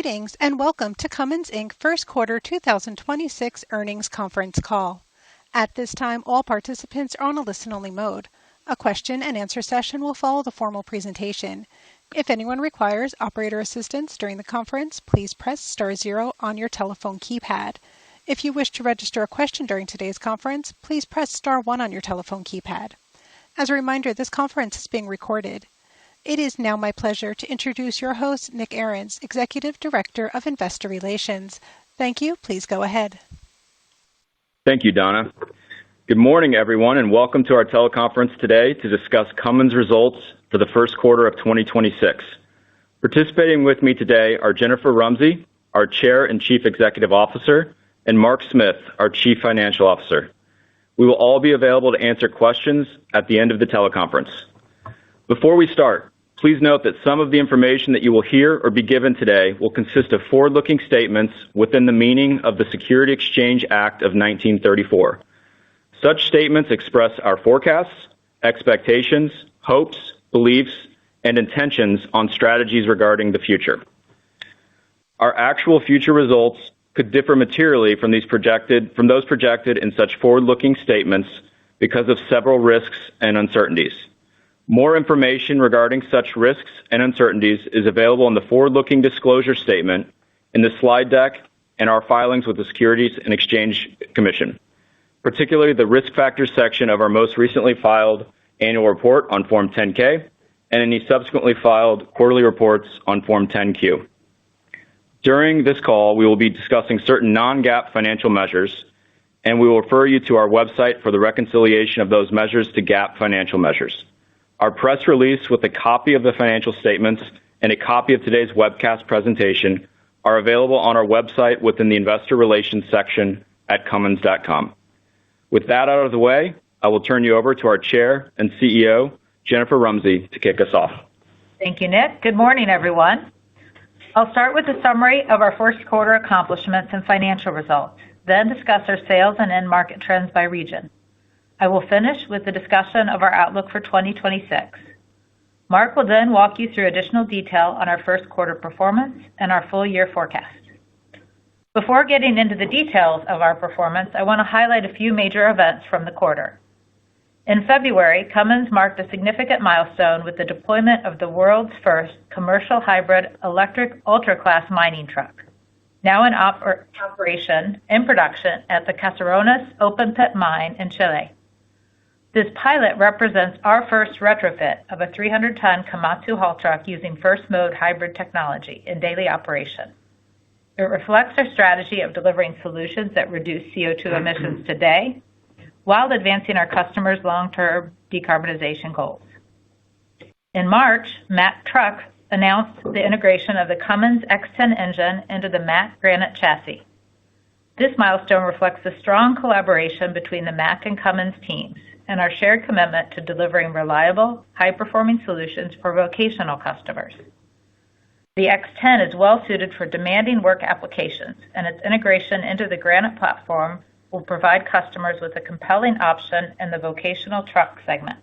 Greetings and welcome to Cummins Inc. First Quarter 2026 Earnings Conference Call. At this time, all participants are on a listen-only mode. A question-and-answer session will follow the formal presentation. If anyone requires operator assistance during the conference, please press star zero on your telephone keypad. If you wish to register a question during today's conference, please press star one on your telephone keypad. As a reminder, this conference is being recorded. It is now my pleasure to introduce your host, Nick Ahrens, Executive Director of Investor Relations. Thank you. Please go ahead. Thank you, Donna. Good morning, everyone, and welcome to our teleconference today to discuss Cummins results for the first quarter of 2026. Participating with me today are Jennifer Rumsey, our Chair and Chief Executive Officer, and Mark Smith, our Chief Financial Officer. We will all be available to answer questions at the end of the teleconference. Before we start, please note that some of the information that you will hear or be given today will consist of forward-looking statements within the meaning of the Securities Exchange Act of 1934. Such statements express our forecasts, expectations, hopes, beliefs, and intentions on strategies regarding the future. Our actual future results could differ materially from those projected in such forward-looking statements because of several risks and uncertainties. More information regarding such risks and uncertainties is available in the forward-looking disclosure statement in the slide deck and our filings with the Securities and Exchange Commission, particularly the Risk Factors section of our most recently filed annual report on Form 10-K and any subsequently filed quarterly reports on Form 10-Q. During this call, we will be discussing certain non-GAAP financial measures, and we will refer you to our website for the reconciliation of those measures to GAAP financial measures. Our press release with a copy of the financial statements and a copy of today's webcast presentation are available on our website within the Investor Relations section at cummins.com. With that out of the way, I will turn you over to our Chair and CEO, Jennifer Rumsey, to kick us off. Thank you, Nick. Good morning, everyone. I'll start with a summary of our first quarter accomplishments and financial results, then discuss our sales and end market trends by region. I will finish with the discussion of our outlook for 2026. Mark will then walk you through additional detail on our first quarter performance and our full year forecast. Before getting into the details of our performance, I want to highlight a few major events from the quarter. In February, Cummins marked a significant milestone with the deployment of the world's first commercial hybrid electric ultra-class mining truck, now in operation in production at the Caserones open pit mine in Chile. This pilot represents our first retrofit of a 300-ton Komatsu haul truck using first mode hybrid technology in daily operation. It reflects our strategy of delivering solutions that reduce CO2 emissions today while advancing our customers' long-term decarbonization goals. In March, Mack Trucks announced the integration of the Cummins X10 engine into the Mack Granite chassis. This milestone reflects the strong collaboration between the Mack and Cummins teams and our shared commitment to delivering reliable, high-performing solutions for vocational customers. The X10 is well suited for demanding work applications, and its integration into the Granite platform will provide customers with a compelling option in the vocational truck segment.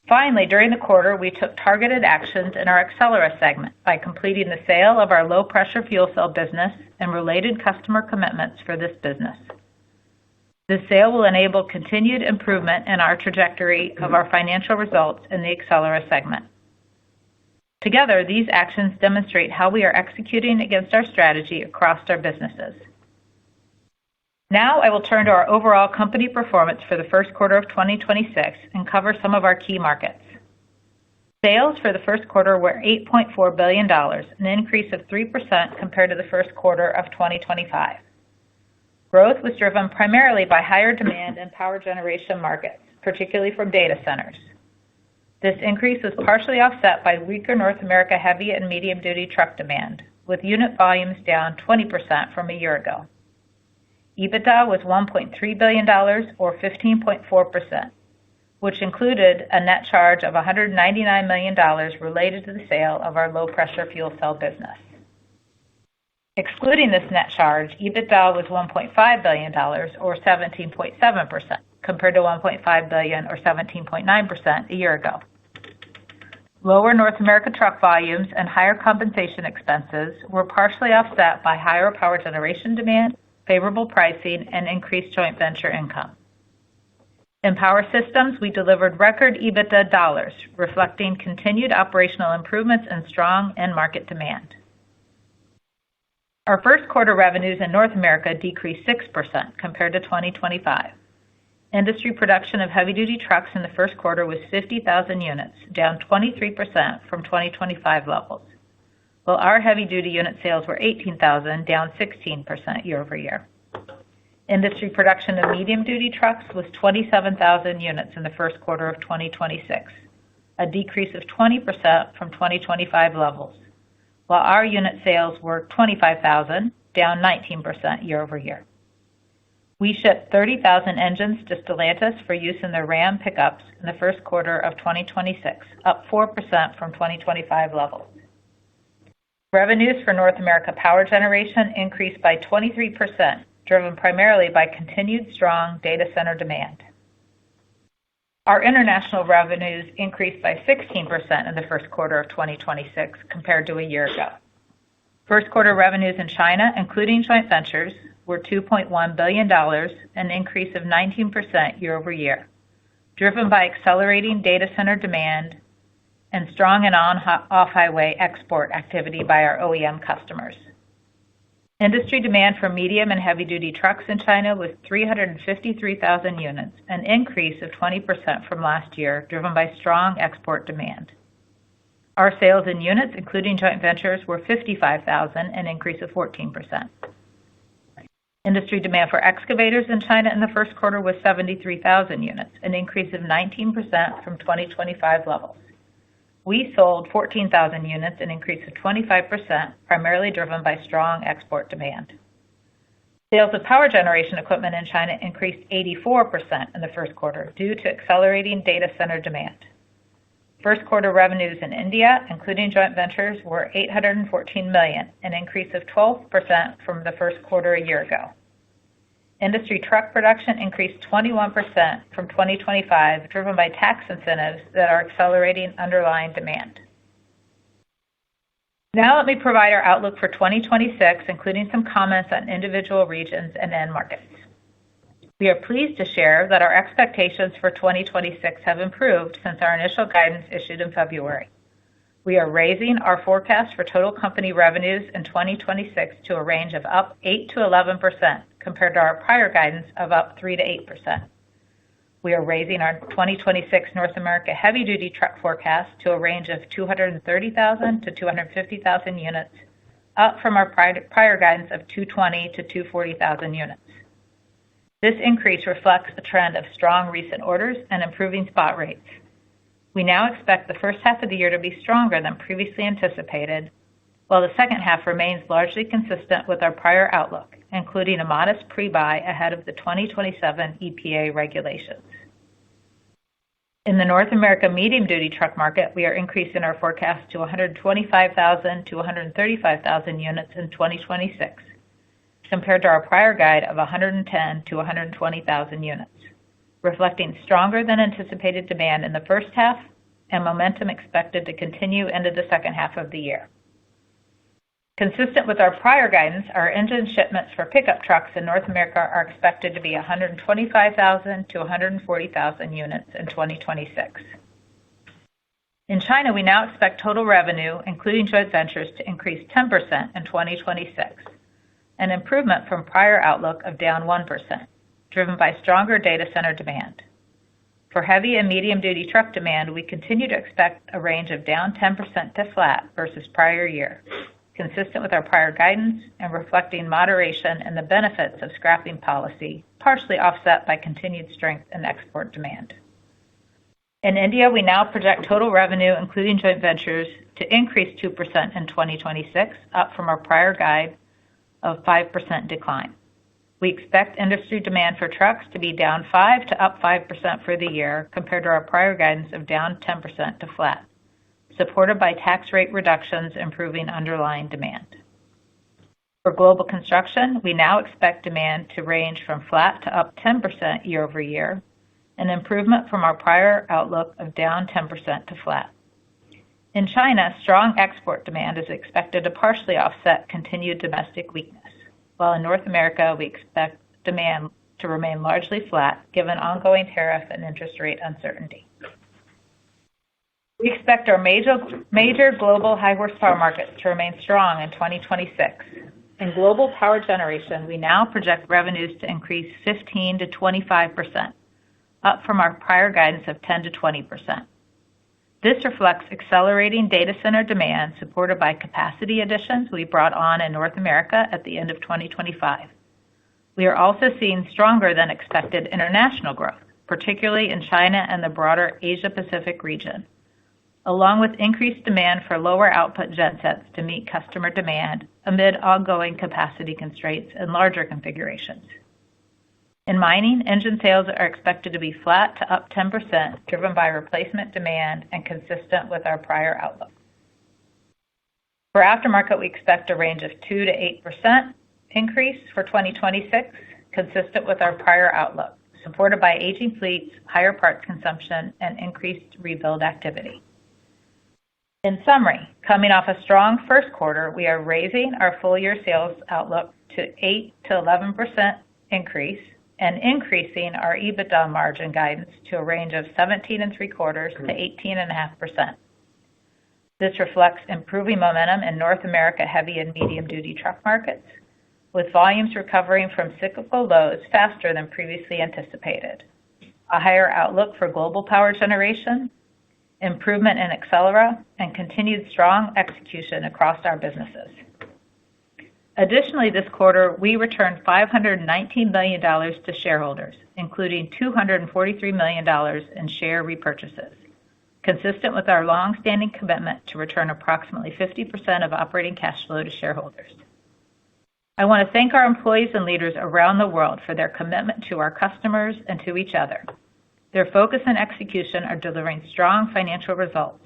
Finally, during the quarter, we took targeted actions in our Accelera segment by completing the sale of our low-pressure fuel cell business and related customer commitments for this business. This sale will enable continued improvement in our trajectory of our financial results in the Accelera segment. Together, these actions demonstrate how we are executing against our strategy across our businesses. Now I will turn to our overall company performance for the first quarter of 2026 and cover some of our key markets. Sales for the first quarter were $8.4 billion, an increase of 3% compared to the first quarter of 2025. Growth was driven primarily by higher demand in power generation markets, particularly from data centers. This increase was partially offset by weaker North America heavy and medium-duty truck demand, with unit volumes down 20% from a year ago. EBITDA was $1.3 billion, or 15.4%, which included a net charge of $199 million related to the sale of our low-pressure fuel cell business. Excluding this net charge, EBITDA was $1.5 billion, or 17.7%, compared to $1.5 billion, or 17.9% a year ago. Lower North America truck volumes and higher compensation expenses were partially offset by higher power generation demand, favorable pricing, and increased joint venture income. In Power Systems, we delivered record EBITDA dollars, reflecting continued operational improvements and strong end market demand. Our first quarter revenues in North America decreased 6% compared to 2025. Industry production of heavy-duty trucks in the first quarter was 50,000 units, down 23% from 2025 levels, while our heavy-duty unit sales were 18,000, down 16% year-over-year. Industry production of medium-duty trucks was 27,000 units in the first quarter of 2026, a decrease of 20% from 2025 levels, while our unit sales were 25,000, down 19% year-over-year. We shipped 30,000 engines to Stellantis for use in their Ram pickups in the first quarter of 2026, up 4% from 2025 levels. Revenues for North America power generation increased by 23%, driven primarily by continued strong data center demand. Our international revenues increased by 16% in the first quarter of 2026 compared to a year ago. First quarter revenues in China, including joint ventures, were $2.1 billion, an increase of 19% year-over-year, driven by accelerating data center demand and strong and off-highway export activity by our OEM customers. Industry demand for medium and heavy-duty trucks in China was 353,000 units, an increase of 20% from last year, driven by strong export demand. Our sales in units, including joint ventures, were 55,000, an increase of 14%. Industry demand for excavators in China in the first quarter was 73,000 units, an increase of 19% from 2025 levels. We sold 14,000 units, an increase of 25%, primarily driven by strong export demand. Sales of power generation equipment in China increased 84% in the first quarter due to accelerating data center demand. First quarter revenues in India, including joint ventures, were $814 million, an increase of 12% from the first quarter a year ago. Industry truck production increased 21% from 2025, driven by tax incentives that are accelerating underlying demand. Now let me provide our outlook for 2026, including some comments on individual regions and end markets. We are pleased to share that our expectations for 2026 have improved since our initial guidance issued in February. We are raising our forecast for total company revenues in 2026 to a range of up 8%-11% compared to our prior guidance of up 3%-8%. We are raising our 2026 North America heavy-duty truck forecast to a range of 230,000-250,000 units, up from our prior guidance of 220,000-240,000 units. This increase reflects the trend of strong recent orders and improving spot rates. We now expect the first half of the year to be stronger than previously anticipated, while the second half remains largely consistent with our prior outlook, including a modest pre-buy ahead of the 2027 EPA regulations. In the North America medium-duty truck market, we are increasing our forecast to 125,000-135,000 units in 2026, compared to our prior guide of 110,000-120,000 units, reflecting stronger than anticipated demand in the first half and momentum expected to continue into the second half of the year. Consistent with our prior guidance, our engine shipments for pickup trucks in North America are expected to be 125,000-140,000 units in 2026. In China, we now expect total revenue, including joint ventures, to increase 10% in 2026, an improvement from prior outlook of down 1%, driven by stronger data center demand. For heavy and medium-duty truck demand, we continue to expect a range of down 10% to flat versus prior year, consistent with our prior guidance and reflecting moderation in the benefits of scrapping policy, partially offset by continued strength in export demand. In India, we now project total revenue, including joint ventures, to increase 2% in 2026, up from our prior guide of 5% decline. We expect industry demand for trucks to be down 5% to up 5% for the year, compared to our prior guidance of down 10% to flat, supported by tax rate reductions improving underlying demand. For global construction, we now expect demand to range from flat to up 10% year-over-year, an improvement from our prior outlook of down 10% to flat. In China, strong export demand is expected to partially offset continued domestic weakness, while in North America, we expect demand to remain largely flat given ongoing tariff and interest rate uncertainty. We expect our major global high horsepower markets to remain strong in 2026. In global power generation, we now project revenues to increase 15% to 25%, up from our prior guidance of 10% to 20%. This reflects accelerating data center demand supported by capacity additions we brought on in North America at the end of 2025. We are also seeing stronger than expected international growth, particularly in China and the broader Asia-Pacific region, along with increased demand for lower output gensets to meet customer demand amid ongoing capacity constraints and larger configurations. In mining, engine sales are expected to be flat to up 10%, driven by replacement demand and consistent with our prior outlook. For aftermarket, we expect a range of 2% to 8% increase for 2026, consistent with our prior outlook, supported by aging fleets, higher parts consumption, and increased rebuild activity. In summary, coming off a strong first quarter, we are raising our full-year sales outlook to 8% to 11% increase and increasing our EBITDA margin guidance to a range of 17.75% to 18.5%. This reflects improving momentum in North America heavy and medium-duty truck markets, with volumes recovering from cyclical lows faster than previously anticipated, a higher outlook for global power generation, improvement in Accelera, and continued strong execution across our businesses. Additionally, this quarter, we returned $519 million to shareholders, including $243 million in share repurchases, consistent with our long-standing commitment to return approximately 50% of operating cash flow to shareholders. I want to thank our employees and leaders around the world for their commitment to our customers and to each other. Their focus and execution are delivering strong financial results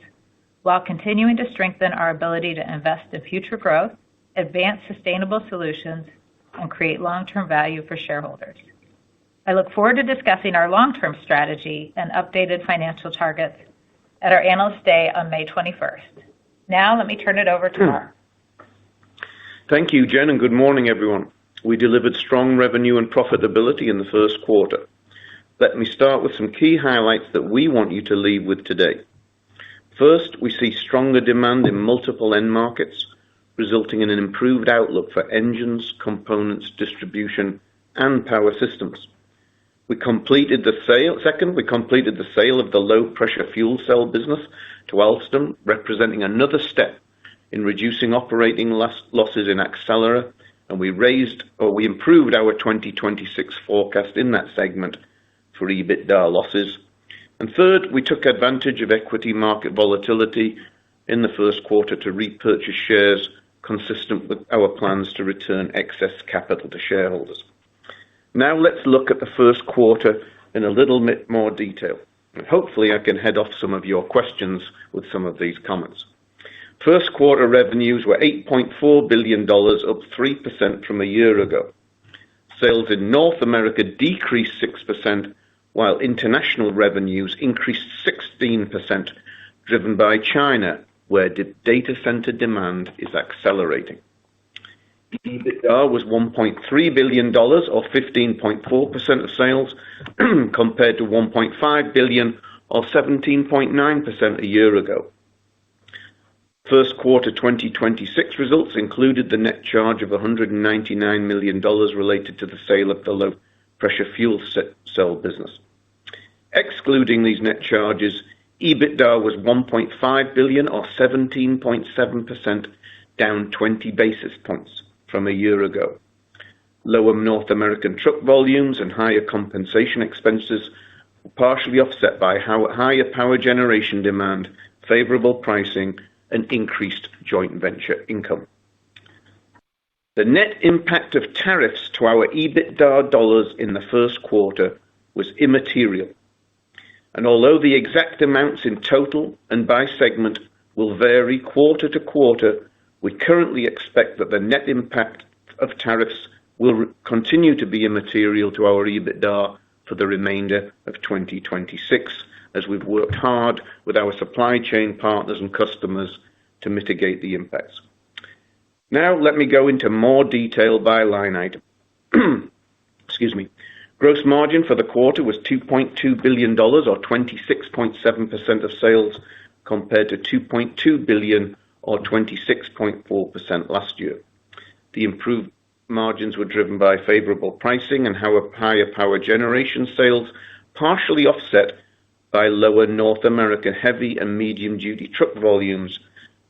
while continuing to strengthen our ability to invest in future growth, advance sustainable solutions, and create long-term value for shareholders. I look forward to discussing our long-term strategy and updated financial targets at our Analyst Day on May 21st. Now, let me turn it over to Mark. Thank you, Jen, and good morning, everyone. We delivered strong revenue and profitability in the first quarter. Let me start with some key highlights that we want you to leave with today. First, we see stronger demand in multiple end markets, resulting in an improved outlook for engines, components, distribution, and power systems. We completed the sale of the low-pressure fuel cell business to Alstom, representing another step in reducing operating losses in Accelera, and we improved our 2026 forecast in that segment for EBITDA losses. And third, we took advantage of equity market volatility in the first quarter to repurchase shares consistent with our plans to return excess capital to shareholders. Now let's look at the first quarter in a little bit more detail. And hopefully I can head off some of your questions with some of these comments. First quarter revenues were $8.4 billion, up 3% from a year ago. Sales in North America decreased 6%, while international revenues increased 16%, driven by China, where data center demand is accelerating. EBITDA was $1.3 billion, or 15.4% of sales, compared to $1.5 billion, or 17.9% a year ago. First quarter 2026 results included the net charge of $199 million related to the sale of the low-pressure fuel cell business. Excluding these net charges, EBITDA was $1.5 billion, or 17.7%, down 20 basis points from a year ago. Lower North American truck volumes and higher compensation expenses were partially offset by higher power generation demand, favorable pricing, and increased joint venture income. The net impact of tariffs to our EBITDA dollars in the first quarter was immaterial. And although the exact amounts in total and by segment will vary quarter to quarter, we currently expect that the net impact of tariffs will continue to be immaterial to our EBITDA for the remainder of 2026, as we've worked hard with our supply chain partners and customers to mitigate the impacts. Now let me go into more detail by line item. Excuse me. Gross margin for the quarter was $2.2 billion, or 26.7% of sales, compared to $2.2 billion, or 26.4% last year. The improved margins were driven by favorable pricing and higher power generation sales, partially offset by lower North American heavy and medium-duty truck volumes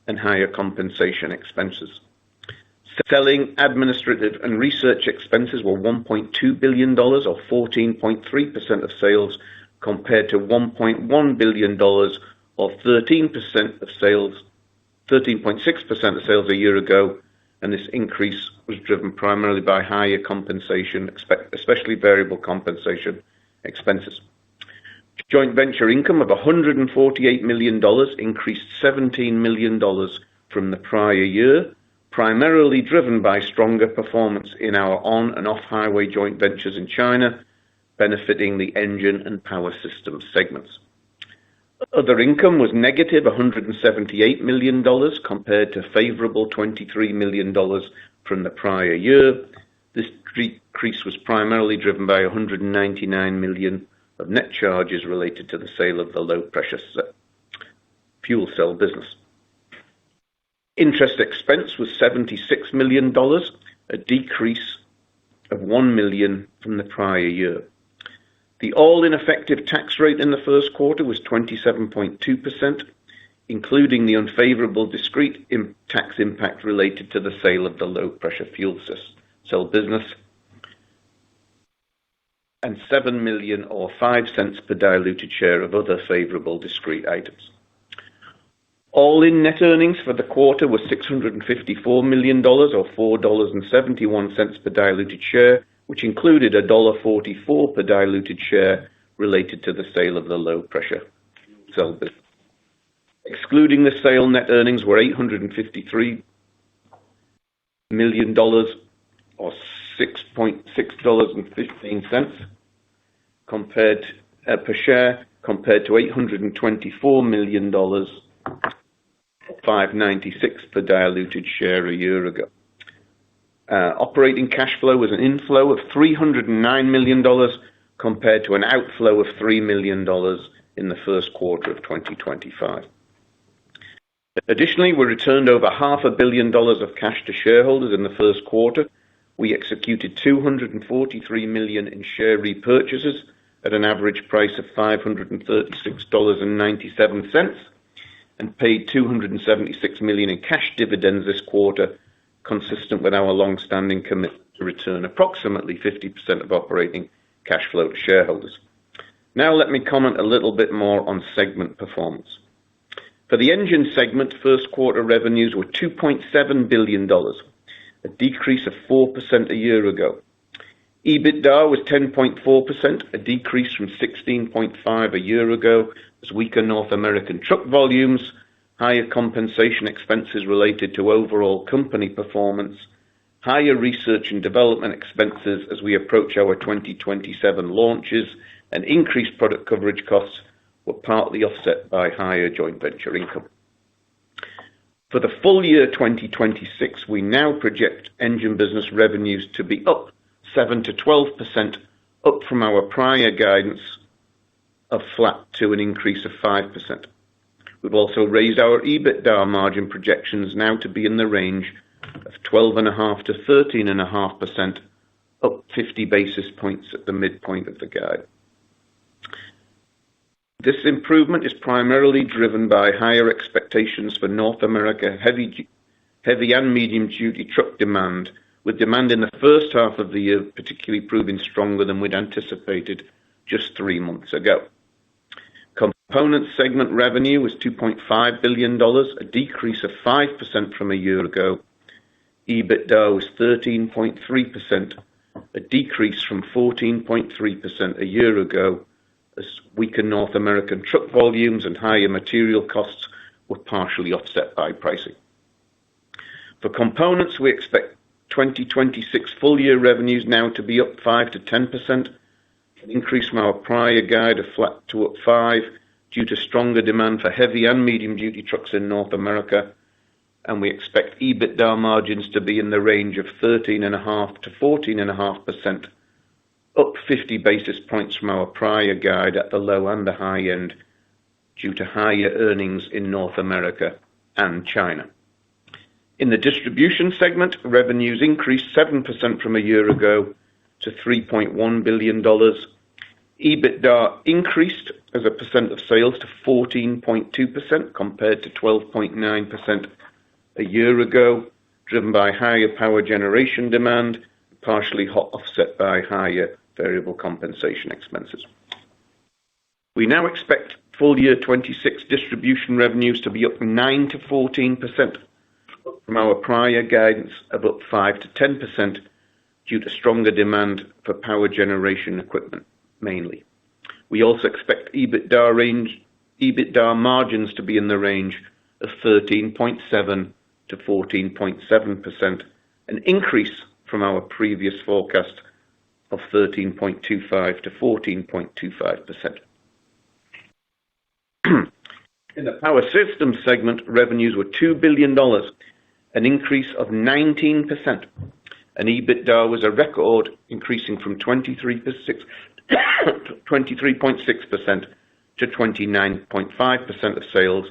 and higher compensation expenses. Selling, administrative, and research expenses were $1.2 billion, or 14.3% of sales, compared to $1.1 billion, or 13% of sales, 13.6% of sales a year ago, and this increase was driven primarily by higher compensation, especially variable compensation expenses. Joint venture income of $148 million increased $17 million from the prior year, primarily driven by stronger performance in our on- and off-highway joint ventures in China, benefiting the engine and power systems segments. Other income was negative $178 million compared to favorable $23 million from the prior year. This decrease was primarily driven by $199 million of net charges related to the sale of the low-pressure fuel cell business. Interest expense was $76 million, a decrease of $1 million from the prior year. The all-in effective tax rate in the first quarter was 27.2%, including the unfavorable discrete tax impact related to the sale of the low-pressure fuel cell business, and $7 million, or 5 cents per diluted share, of other favorable discrete items. All-in net earnings for the quarter were $654 million, or $4.71 per diluted share, which included $1.44 per diluted share related to the sale of the low-pressure fuel cell business. Excluding the sale, net earnings were $853 million, or $6.15 per share, compared to $824 million, $5.96 per diluted share a year ago. Operating cash flow was an inflow of $309 million compared to an outflow of $3 million in the first quarter of 2025. Additionally, we returned over $500 million of cash to shareholders in the first quarter. We executed $243 million in share repurchases at an average price of $536.97 and paid $276 million in cash dividends this quarter, consistent with our long-standing commitment to return approximately 50% of operating cash flow to shareholders. Now let me comment a little bit more on segment performance. For the engine segment, first quarter revenues were $2.7 billion, a decrease of 4% a year ago. EBITDA was 10.4%, a decrease from 16.5% a year ago, as weaker North American truck volumes, higher compensation expenses related to overall company performance, higher research and development expenses as we approach our 2027 launches, and increased product coverage costs were partly offset by higher joint venture income. For the full year 2026, we now project engine business revenues to be up 7 to 12%, up from our prior guidance of flat to an increase of 5%. We've also raised our EBITDA margin projections now to be in the range of 12.5% to 13.5%, up 50 basis points at the midpoint of the guide. This improvement is primarily driven by higher expectations for North America heavy and medium-duty truck demand, with demand in the first half of the year particularly proving stronger than we'd anticipated just 3 months ago. Component segment revenue was $2.5 billion, a decrease of 5% from a year ago. EBITDA was 13.3%, a decrease from 14.3% a year ago, as weaker North American truck volumes and higher material costs were partially offset by pricing. For components, we expect 2026 full-year revenues now to be up 5 to 10%, an increase from our prior guide of flat to up 5%, due to stronger demand for heavy and medium-duty trucks in North America, and we expect EBITDA margins to be in the range of 13.5% to 14.5%, up 50 basis points from our prior guide at the low and the high end due to higher earnings in North America and China. In the distribution segment, revenues increased 7% from a year ago to $3.1 billion. EBITDA increased as a percent of sales to 14.2% compared to 12.9% a year ago, driven by higher power generation demand, partially offset by higher variable compensation expenses. We now expect full year 2026 distribution revenues to be up 9% to 14% from our prior guidance of up 5% to 10% due to stronger demand for power generation equipment, mainly. We also expect EBITDA margins to be in the range of 13.7% to 14.7%, an increase from our previous forecast of 13.25% to 14.25%. In the Power Systems segment, revenues were $2 billion, an increase of 19%, and EBITDA was a record, increasing from 23.6% to 29.5% of sales,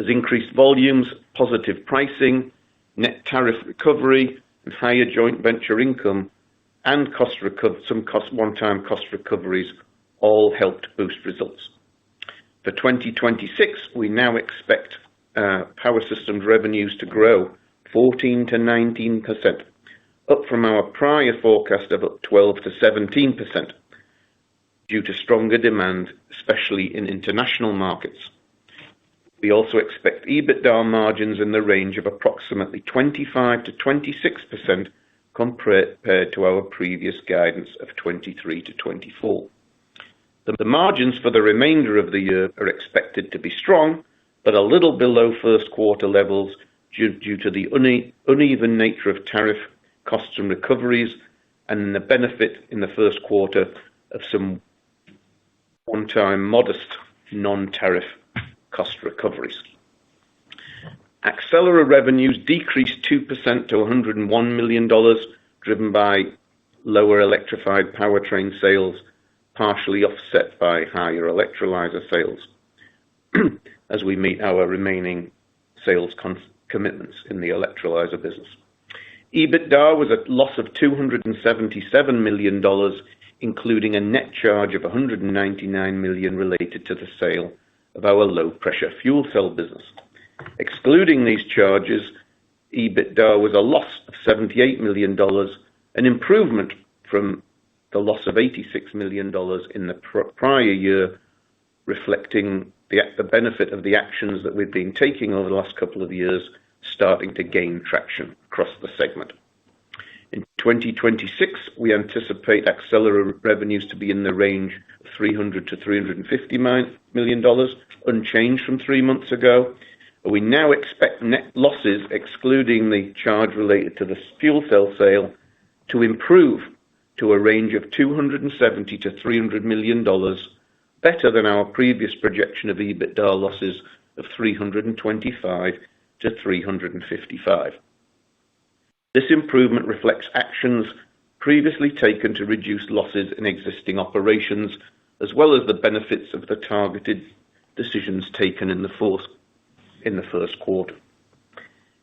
as increased volumes, positive pricing, net tariff recovery, and higher joint venture income and one-time cost recoveries all helped boost results. For 2026, we now expect Power Systems revenues to grow 14% to 19%, up from our prior forecast of up 12% to 17%, due to stronger demand, especially in international markets. We also expect EBITDA margins in the range of approximately 25% to 26% compared to our previous guidance of 23% to 24%. The margins for the remainder of the year are expected to be strong, but a little below first quarter levels due to the uneven nature of tariff costs and recoveries, and the benefit in the first quarter of some one-time modest non-tariff cost recoveries. Accelera revenues decreased 2% to $101 million, driven by lower electrified powertrain sales, partially offset by higher electrolyzer sales, as we meet our remaining sales commitments in the electrolyzer business. EBITDA was a loss of $277 million, including a net charge of $199 million related to the sale of our low-pressure fuel cell business. Excluding these charges, EBITDA was a loss of $78 million, an improvement from the loss of $86 million in the prior year, reflecting the benefit of the actions that we've been taking over the last couple of years, starting to gain traction across the segment. In 2026, we anticipate Accelera revenues to be in the range of $300 to $350 million, unchanged from 3 months ago. We now expect net losses, excluding the charge related to the fuel cell sale, to improve to a range of $270 to $300 million, better than our previous projection of EBITDA losses of $325 to $355. This improvement reflects actions previously taken to reduce losses in existing operations, as well as the benefits of the targeted decisions taken in the first quarter.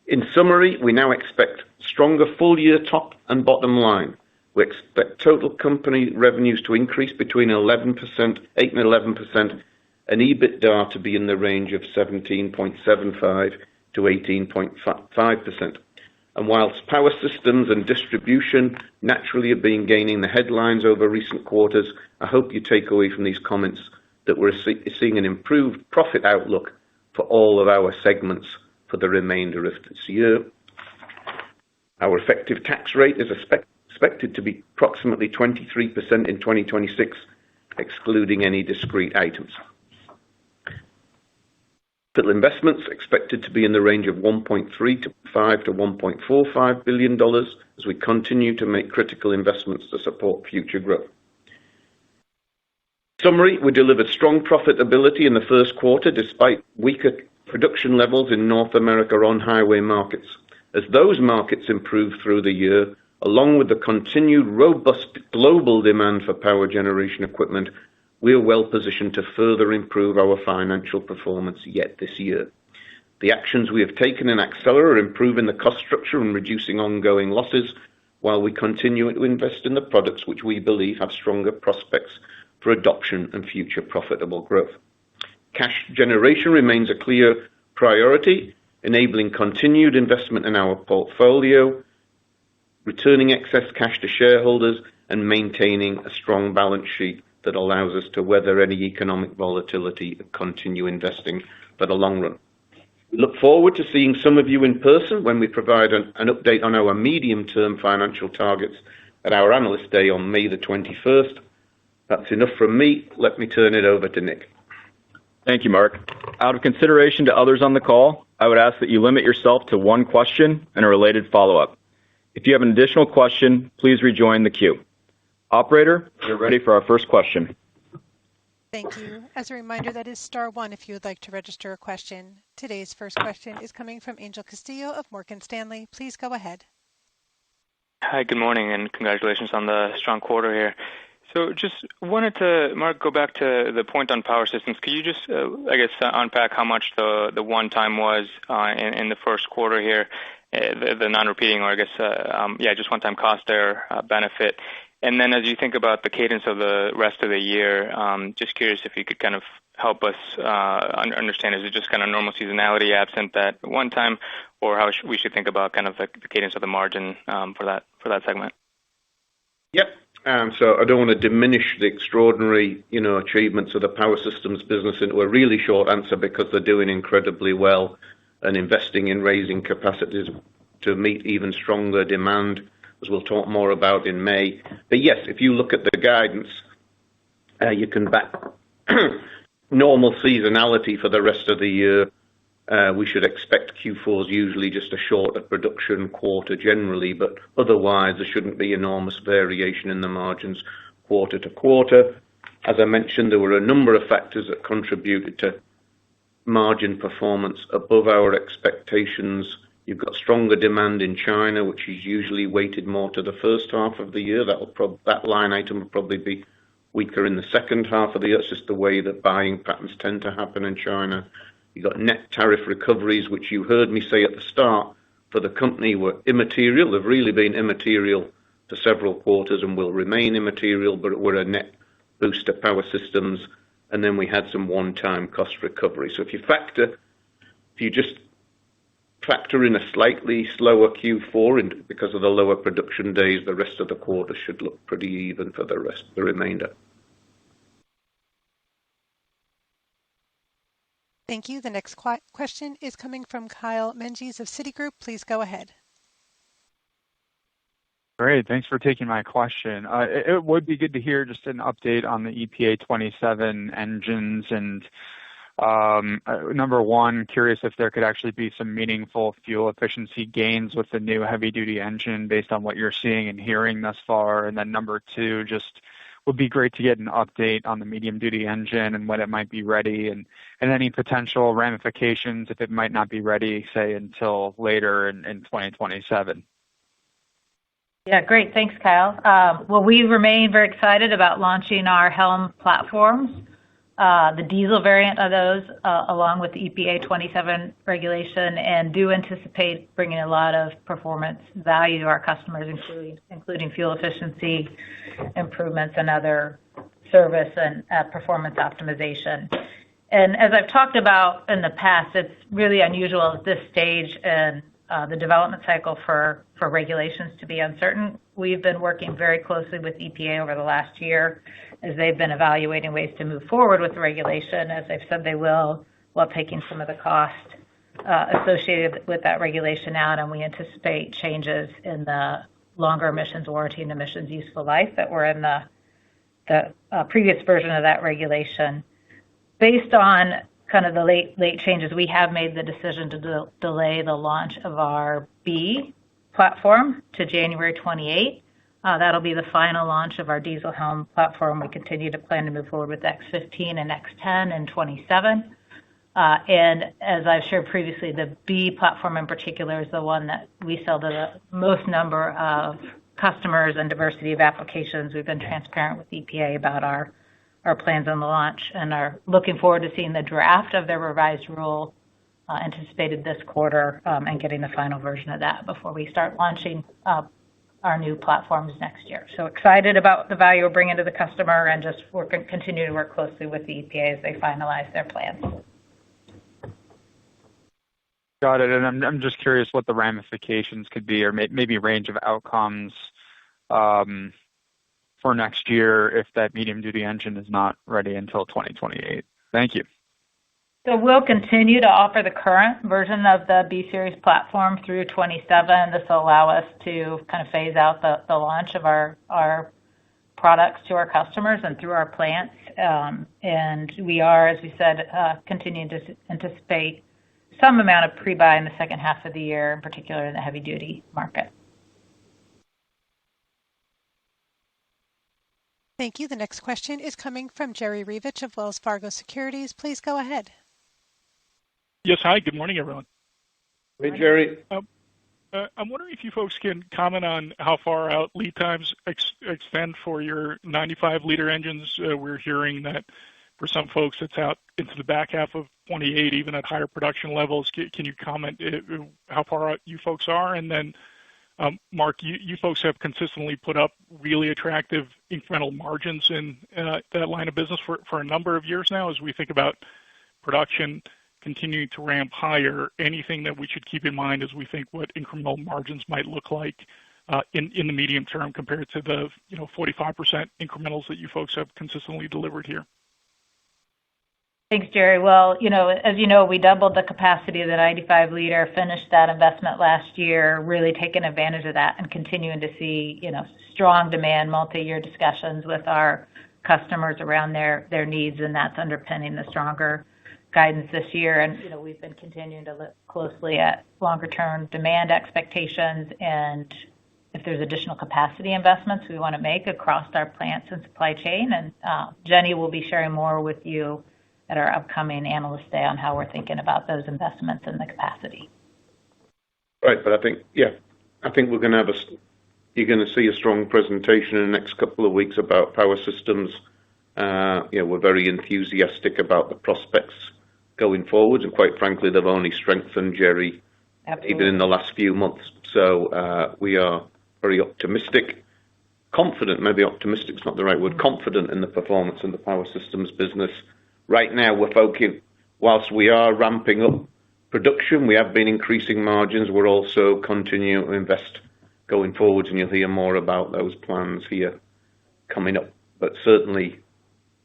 In summary, we now expect stronger full-year top and bottom line. We expect total company revenues to increase between 8% and 11%, and EBITDA to be in the range of 17.75% to 18.5%. And whilst Power Systems and Distribution naturally have been gaining the headlines over recent quarters, I hope you take away from these comments that we're seeing an improved profit outlook for all of our segments for the remainder of this year. Our effective tax rate is expected to be approximately 23% in 2026, excluding any discrete items. Capital investments expected to be in the range of $1.35 to $1.45 billion as we continue to make critical investments to support future growth. Summary, we delivered strong profitability in the first quarter despite weaker production levels in North America on-highway markets. As those markets improve through the year, along with the continued robust global demand for power generation equipment, we are well positioned to further improve our financial performance yet this year. The actions we have taken in Accelera are improving the cost structure and reducing ongoing losses, while we continue to invest in the products which we believe have stronger prospects for adoption and future profitable growth. Cash generation remains a clear priority, enabling continued investment in our portfolio, returning excess cash to shareholders, and maintaining a strong balance sheet that allows us to weather any economic volatility and continue investing for the long run. We look forward to seeing some of you in person when we provide an update on our medium-term financial targets at our Analyst Day on May the 21st. That's enough from me. Let me turn it over to Nick. Thank you, Mark. Out of consideration to others on the call, I would ask that you limit yourself to one question and a related follow-up. If you have an additional question, please rejoin the queue. Operator, we're ready for our first question. Thank you. As a reminder, that is star one if you would like to register a question. Today's first question is coming from Angel Castillo of Morgan Stanley. Please go ahead. Hi, good morning, and congratulations on the strong quarter here. So just wanted to, Mark, go back to the point on power systems. Could you just, unpack how much the one-time was in the first quarter here, the non-repeating, or just one-time cost there, benefit. And then as you think about the cadence of the rest of the year, just curious if you could kind of help us understand, is it just kind of normal seasonality absent that one time, or how we should think about kind of the cadence of the margin for that segment? Yep. So I don't want to diminish the extraordinary, achievements of the power systems business into a really short answer, because they're doing incredibly well and investing in raising capacities to meet even stronger demand, as we'll talk more about in May. But yes, if you look at the guidance, you can back normal seasonality for the rest of the year. We should expect Q4 is usually just a shorter production quarter generally, but otherwise there shouldn't be enormous variation in the margins quarter to quarter. As I mentioned, there were a number of factors that contributed to margin performance above our expectations. You've got stronger demand in China, which is usually weighted more to the first half of the year. That line item will probably be weaker in the second half of the year. It's just the way that buying patterns tend to happen in China. You got net tariff recoveries, which you heard me say at the start, for the company were immaterial. They've really been immaterial for several quarters and will remain immaterial, but were a net boost to power systems. And then we had some one-time cost recovery. So if you just factor in a slightly slower Q4 and because of the lower production days, the rest of the quarter should look pretty even for the remainder. Thank you. The next question is coming from Kyle Menges of Citigroup. Please go ahead. Great. Thanks for taking my question. It would be good to hear just an update on the EPA 27 engines. And number one, curious if there could actually be some meaningful fuel efficiency gains with the new heavy-duty engine based on what you're seeing and hearing thus far. And then number two, just would be great to get an update on the medium-duty engine and when it might be ready, and any potential ramifications if it might not be ready, say, until later in 2027. Yeah, great. Thanks, Kyle. Well, we remain very excited about launching our HELM platforms, the diesel variant of those, along with the EPA 27 regulation, and do anticipate bringing a lot of performance value to our customers, including fuel efficiency improvements and other service and performance optimization. And as I've talked about in the past, it's really unusual at this stage in the development cycle for regulations to be uncertain. We've been working very closely with EPA over the last year as they've been evaluating ways to move forward with the regulation, as they've said they will, while taking some of the cost associated with that regulation out. And we anticipate changes in the longer emissions warranty and emissions useful life that were in the previous version of that regulation. Based on kind of the late changes, we have made the decision to delay the launch of our B platform to January 28. That'll be the final launch of our diesel helm platform. We continue to plan to move forward with X15 and X10 in 27. And as I've shared previously, the B platform in particular is the one that we sell to the most number of customers and diversity of applications. We've been transparent with EPA about our plans on the launch and are looking forward to seeing the draft of their revised rule anticipated this quarter and getting the final version of that before we start launching our new platforms next year. So excited about the value we're bringing to the customer and just continue to work closely with the EPA as they finalize their plans. Got it. And I'm just curious what the ramifications could be, or maybe range of outcomes for next year if that medium-duty engine is not ready until 2028. Thank you. So we'll continue to offer the current version of the B Series platform through 27. This will allow us to kind of phase out the launch of our products to our customers and through our plants. And we are, as we said, continuing to anticipate some amount of pre-buy in the second half of the year, in particular in the heavy-duty market. Thank you. The next question is coming from Jerry Revich of Wells Fargo Securities. Please go ahead. Yes, hi. Good morning, everyone. Hey, Jerry. I'm wondering if you folks can comment on how far out lead times extend for your 95-liter engines. We're hearing that for some folks it's out into the back half of 28, even at higher production levels. Can you comment how far out you folks are? And then, Mark, you folks have consistently put up really attractive incremental margins in that line of business for a number of years now. As we think about production continuing to ramp higher, anything that we should keep in mind as we think what incremental margins might look like in the medium term compared to the 45% incrementals that you folks have consistently delivered here? Thanks, Jerry. Well, as you know, we doubled the capacity of the 95-liter, finished that investment last year, really taking advantage of that and continuing to see, strong demand, multi-year discussions with our customers around their needs, and that's underpinning the stronger guidance this year. And, we've been continuing to look closely at longer-term demand expectations and if there's additional capacity investments we want to make across our plants and supply chain. And Jenny will be sharing more with you at our upcoming Analyst Day on how we're thinking about those investments and the capacity. Right, but I think we're going to you're going to see a strong presentation in the next couple of weeks about power systems. We're very enthusiastic about the prospects going forward, and quite frankly, they've only strengthened, Jerry, Absolutely. Even in the last few months. So we are very optimistic, confident, maybe optimistic is not the right word, confident in the performance in the power systems business. Right now, we're focusing, whilst we are ramping up production, we have been increasing margins. We're also continuing to invest going forward, and you'll hear more about those plans here coming up. But certainly,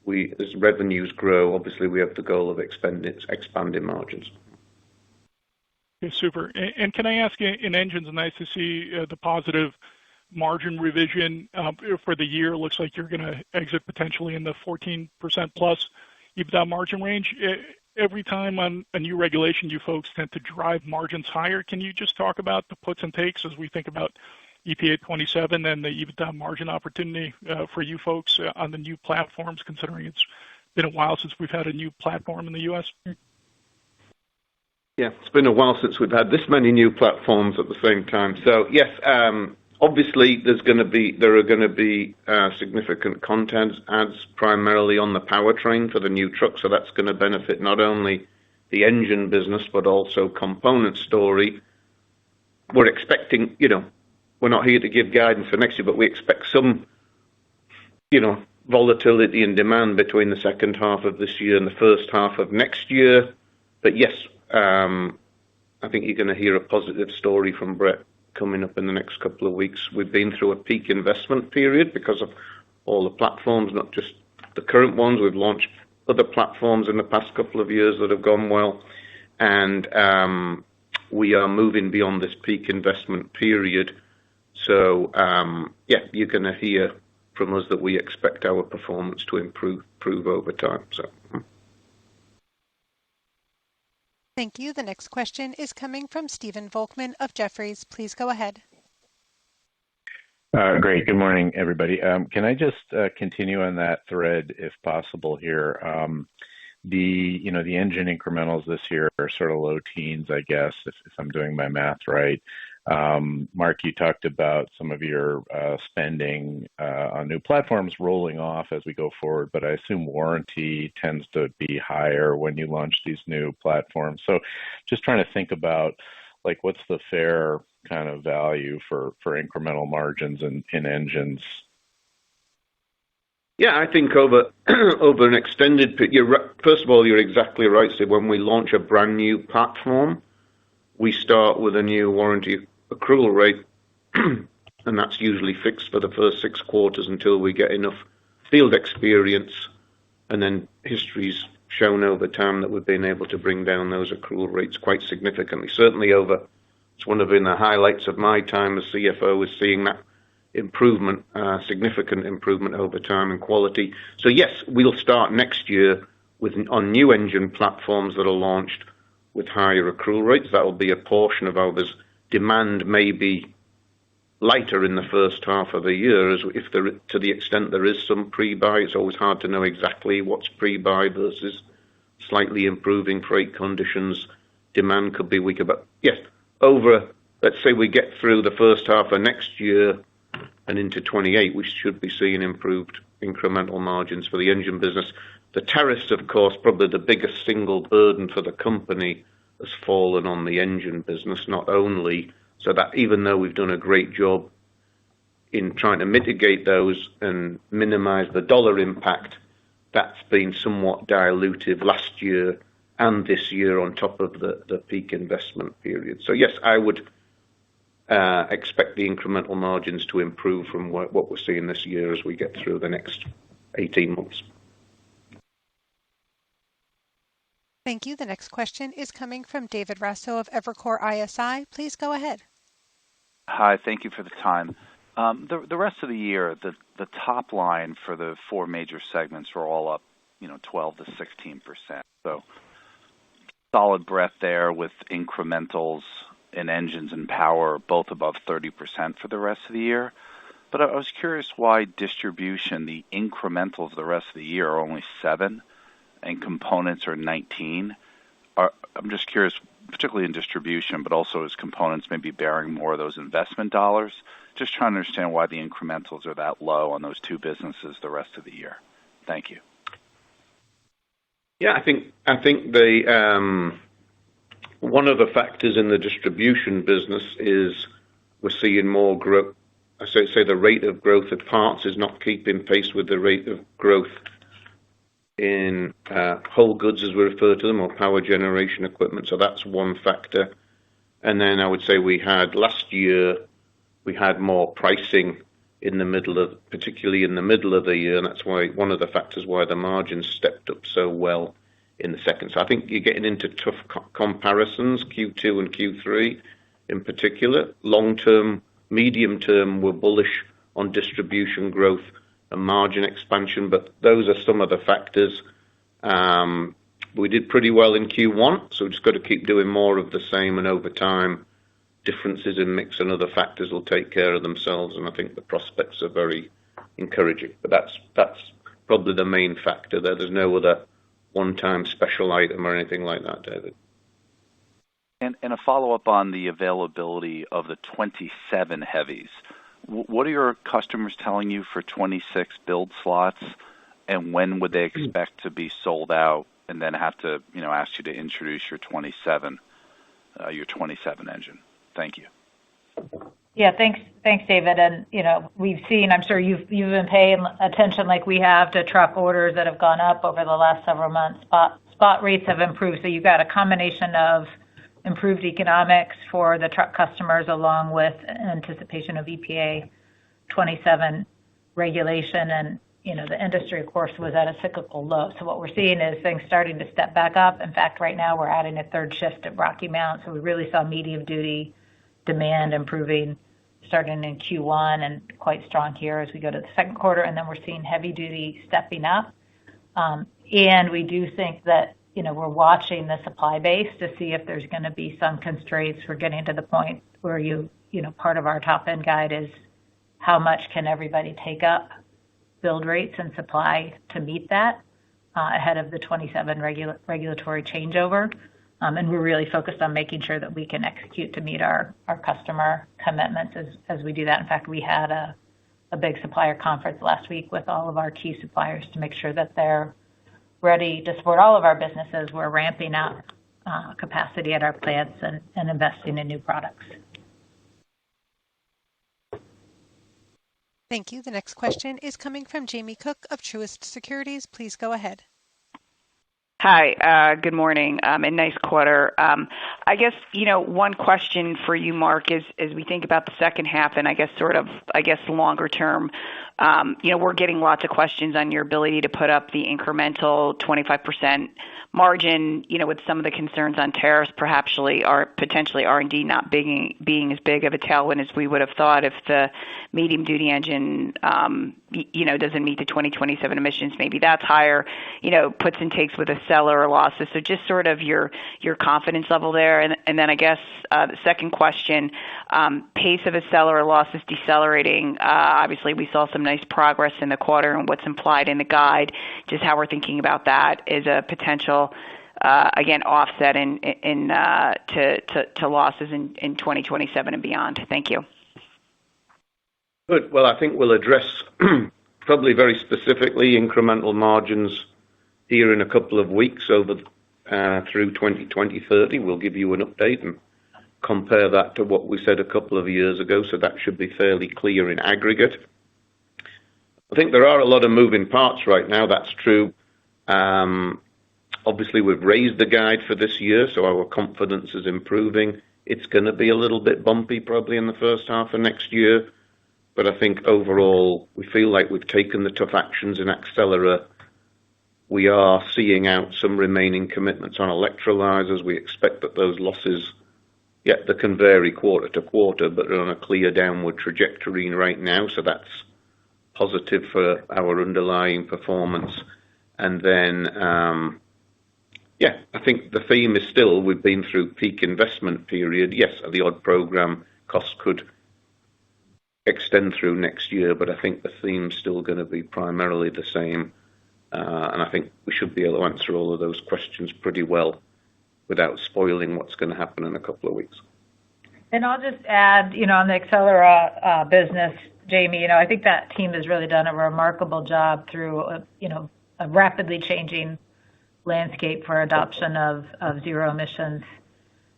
as revenues grow, obviously we have the goal of expanding margins. Okay, super. And can I ask, in engines, nice to see the positive margin revision for the year. It looks like you're going to exit potentially in the 14% plus EBITDA margin range. Every time on a new regulation, you folks tend to drive margins higher. Can you just talk about the puts and takes as we think about EPA 27 and the EBITDA margin opportunity for you folks on the new platforms, considering it's been a while since we've had a new platform in the U.S.? Yeah, it's been a while since we've had this many new platforms at the same time. So yes, obviously there are going to be significant content adds primarily on the powertrain for the new truck. So that's going to benefit not only the engine business but also component story. We're expecting, we're not here to give guidance for next year, but we expect some, volatility in demand between the second half of this year and the first half of next year. But yes, I think you're going to hear a positive story from Brett coming up in the next couple of weeks. We've been through a peak investment period because of all the platforms, not just the current ones. We've launched other platforms in the past couple of years that have gone well. And we are moving beyond this peak investment period. So, you're going to hear from us that we expect our performance to improve over time. So. Thank you. The next question is coming from Stephen Volkmann of Jefferies. Please go ahead. Great. Good morning, everybody. Can I just continue on that thread if possible here? The engine incrementals this year are sort of low teens, I guess, if I'm doing my math right. Mark, you talked about some of your spending on new platforms rolling off as we go forward, but I assume warranty tends to be higher when you launch these new platforms. So just trying to think about like what's the fair kind of value for incremental margins in engines. Yeah, I think over an extended period, first of all, you're exactly right. So when we launch a brand new platform, we start with a new warranty accrual rate, and that's usually fixed for the first 6 quarters until we get enough field experience, and then history's shown over time that we've been able to bring down those accrual rates quite significantly. Certainly it's one of the highlights of my time as CFO is seeing that improvement, significant improvement over time in quality. So yes, we'll start next year on new engine platforms that are launched with higher accrual rates. That will be a portion of ours. Demand may be lighter in the first half of the year, to the extent there is some pre-buy. It's always hard to know exactly what's pre-buy versus slightly improving freight conditions. Demand could be weaker, but yes, let's say we get through the first half of next year and into 28, we should be seeing improved incremental margins for the engine business. The tariffs, of course, probably the biggest single burden for the company has fallen on the engine business, not only so that even though we've done a great job in trying to mitigate those and minimize the dollar impact, that's been somewhat dilutive last year and this year on top of the peak investment period. So yes, I would expect the incremental margins to improve from what we're seeing this year as we get through the next 18 months. Thank you. The next question is coming from David Raso of Evercore ISI. Please go ahead. Hi, thank you for the time. The rest of the year, the top line for the 4 major segments were all up, 12 to 16%. So solid breadth there with incrementals in engines and power, both above 30% for the rest of the year. But I was curious why distribution, the incrementals the rest of the year are only 7 and components are 19. I'm just curious, particularly in distribution, but also as components may be bearing more of those investment dollars. Just trying to understand why the incrementals are that low on those 2 businesses the rest of the year. Thank you. Yeah, I think the one of the factors in the distribution business is we're seeing more growth. I say the rate of growth of parts is not keeping pace with the rate of growth in whole goods, as we refer to them, or power generation equipment. So that's one factor. And then I would say last year, we had more pricing particularly in the middle of the year, and that's why one of the factors why the margins stepped up so well in the second. So I think you're getting into tough comparisons, Q2 and Q3 in particular. Long-term, medium-term, we're bullish on distribution growth and margin expansion, but those are some of the factors. We did pretty well in Q1, so we've just got to keep doing more of the same, and over time, differences in mix and other factors will take care of themselves, and I think the prospects are very encouraging. But that's probably the main factor there. There's no other one-time special item or anything like that, David. And a follow-up on the availability of the 27 heavies. What are your customers telling you for 26 build slots, and when would they expect to be sold out and then have to, ask you to introduce your 27 engine? Thank you. Yeah, thanks, David. And we've seen. I'm sure you've been paying attention like we have to truck orders that have gone up over the last several months. Spot rates have improved, so you've got a combination of improved economics for the truck customers, along with anticipation of EPA 27 regulation, and the industry, of course, was at a cyclical low. So what we're seeing is things starting to step back up. In fact, right now we're adding a 3rd shift at Rocky Mount, so we really saw medium duty demand improving starting in Q1 and quite strong here as we go to the second quarter, and then we're seeing heavy duty stepping up. And we do think that we're watching the supply base to see if there's going to be some constraints. We're getting to the point where part of our top end guide is how much can everybody take up build rates and supply to meet that ahead of the 27 regulatory changeover. And we're really focused on making sure that we can execute to meet our customer commitments as we do that. In fact, we had a big supplier conference last week with all of our key suppliers to make sure that they're ready to support all of our businesses. We're ramping up capacity at our plants and investing in new products. Thank you. The next question is coming from Jamie Cook of Truist Securities. Please go ahead. Hi, good morning, and nice quarter. I guess, one question for you, Mark, is as we think about the second half and I guess longer term, we're getting lots of questions on your ability to put up the incremental 25% margin, with some of the concerns on tariffs, potentially R&D not being as big of a tailwind as we would have thought if the medium duty engine, doesn't meet the 2027 emissions. Maybe that's higher, puts and takes with Accelera losses. So just sort of your confidence level there. And then I guess the second question, pace of Accelera losses decelerating. Obviously, we saw some nice progress in the quarter and what's implied in the guide. Just how we're thinking about that is a potential, again, offset to losses in 2027 and beyond. Thank you. Good. Well, I think we'll address probably very specifically incremental margins here in a couple of weeks over through 2030. We'll give you an update and compare that to what we said a couple of years ago, so that should be fairly clear in aggregate. I think there are a lot of moving parts right now, that's true. Obviously, we've raised the guide for this year, so our confidence is improving. It's going to be a little bit bumpy probably in the first half of next year, but I think overall we feel like we've taken the tough actions in Accelera. We are seeing out some remaining commitments on electrolyzers. We expect that those losses, they can vary quarter to quarter, but are on a clear downward trajectory right now, so that's positive for our underlying performance. And then, I think the theme is still, we've been through peak investment period. Yes, the odd program costs could extend through next year, but I think the theme's still going to be primarily the same. And I think we should be able to answer all of those questions pretty well without spoiling what's going to happen in a couple of weeks. And I'll just add, on the Accelera business, Jamie, I think that team has really done a remarkable job through, a rapidly changing landscape for adoption of zero emissions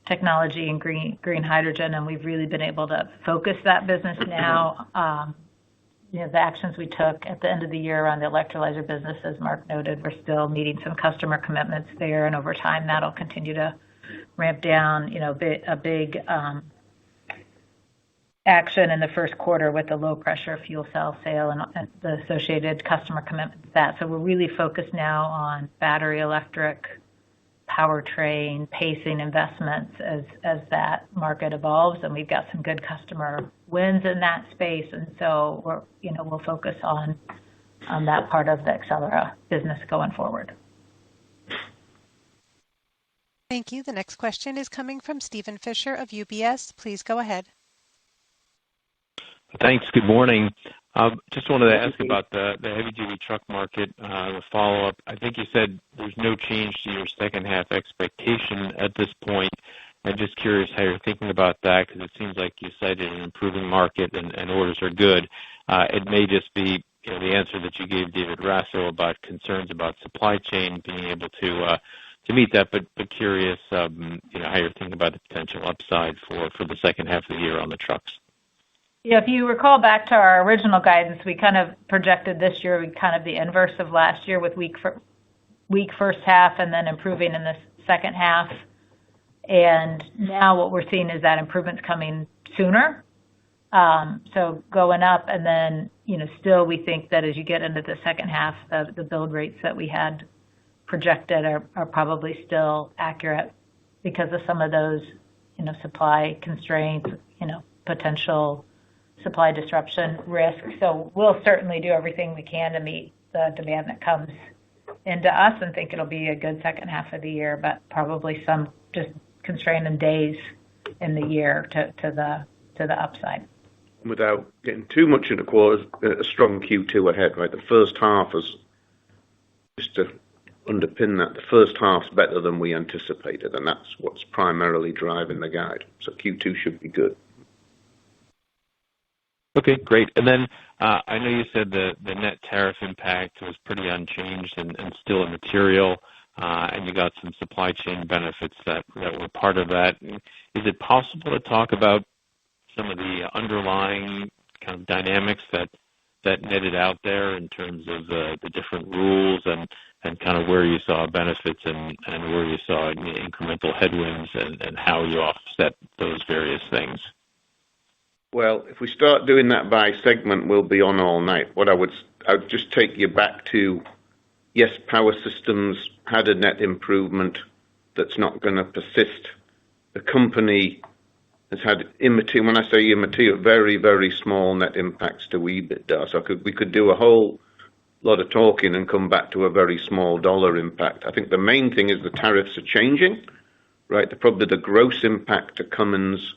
technology and green hydrogen, and we've really been able to focus that business now. The actions we took at the end of the year on the electrolyzer business, as Mark noted, we're still meeting some customer commitments there, and over time that'll continue to ramp down. A big action in the first quarter with the low pressure fuel cell sale and the associated customer commitments to that. So we're really focused now on battery electric powertrain pacing investments as that market evolves, and we've got some good customer wins in that space, and so we'll focus on that part of the Accelera business going forward. Thank you. The next question is coming from Steven Fisher of UBS. Please go ahead. Thanks. Good morning. Just wanted to ask about the heavy-duty truck market. A follow-up. I think you said there's no change to your second half expectation at this point. I'm just curious how you're thinking about that, because it seems like you cited an improving market and orders are good. It may just be the answer that you gave David Raso about concerns about supply chain being able to meet that, but curious how you're thinking about the potential upside for the second half of the year on the trucks. Yeah, if you recall back to our original guidance, we kind of projected this year kind of the inverse of last year with weak first half and then improving in the second half. And now what we're seeing is that improvement's coming sooner. So going up, and then still we think that as you get into the second half, the build rates that we had projected are probably still accurate because of some of those supply constraints, potential supply disruption risk. So we'll certainly do everything we can to meet the demand that comes into us and think it'll be a good second half of the year, but probably some just constraint in days in the year to the upside. without getting too much into quarters, a strong Q2 ahead, right? The first half is, just to underpin that, the first half's better than we anticipated, and that's what's primarily driving the guide. So Q2 should be good. Okay, great. And then I know you said the net tariff impact was pretty unchanged and still immaterial, and you got some supply chain benefits that were part of that. Is it possible to talk about some of the underlying kind of dynamics that netted out there in terms of the different rules and kind of where you saw benefits and where you saw incremental headwinds and how you offset those various things? Well, if we start doing that by segment, we'll be on all night. I would just take you back to, yes, Power Systems had a net improvement that's not going to persist. The company has had immaterial, when I say immaterial, very, very small net impacts to EBITDA. So we could do a whole lot of talking and come back to a very small dollar impact. I think the main thing is the tariffs are changing, right? Probably the gross impact to Cummins,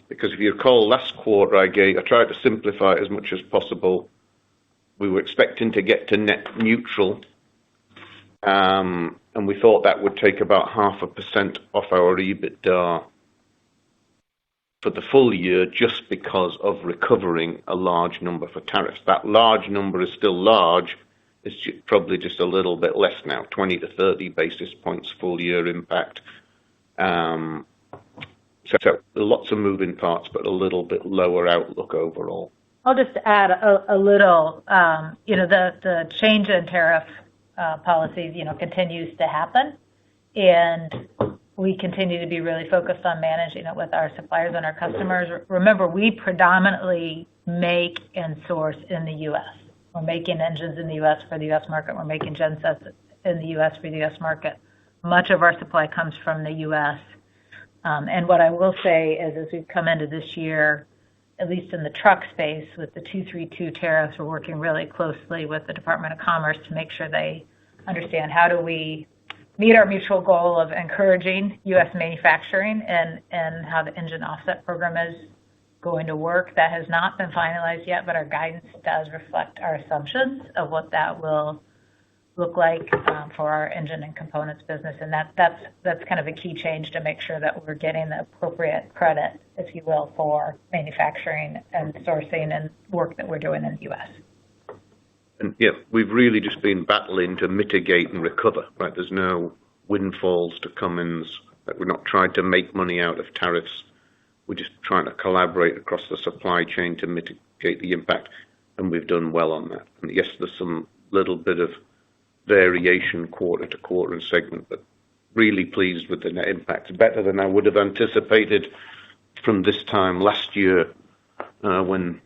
because if you recall last quarter I tried to simplify it as much as possible. We were expecting to get to net neutral, and we thought that would take about 0.5% off our EBITDA for the full year just because of recovering a large number for tariffs. That large number is still large. It's probably just a little bit less now, 20 to 30 basis points full year impact. So lots of moving parts, but a little bit lower outlook overall. I'll just add a little, the change in tariff policies, continues to happen. And we continue to be really focused on managing it with our suppliers and our customers. Remember, we predominantly make and source in the U.S. We're making engines in the U.S. for the U.S. market. We're making gensets in the U.S. for the U.S. market. Much of our supply comes from the U.S. And what I will say is, as we've come into this year, at least in the truck space, with the 232 tariffs, we're working really closely with the Department of Commerce to make sure they understand how do we meet our mutual goal of encouraging U.S. manufacturing and how the engine offset program is going to work. That has not been finalized yet, but our guidance does reflect our assumptions of what that will look like for our engine and components business. And that's kind of a key change to make sure that we're getting the appropriate credit, if you will, for manufacturing and sourcing and work that we're doing in the U.S. And yeah, we've really just been battling to mitigate and recover, right? There's no windfalls to Cummins. We're not trying to make money out of tariffs. We're just trying to collaborate across the supply chain to mitigate the impact, and we've done well on that. And yes, there's some little bit of variation quarter to quarter in segment, but really pleased with the net impact. Better than I would have anticipated from this time last year when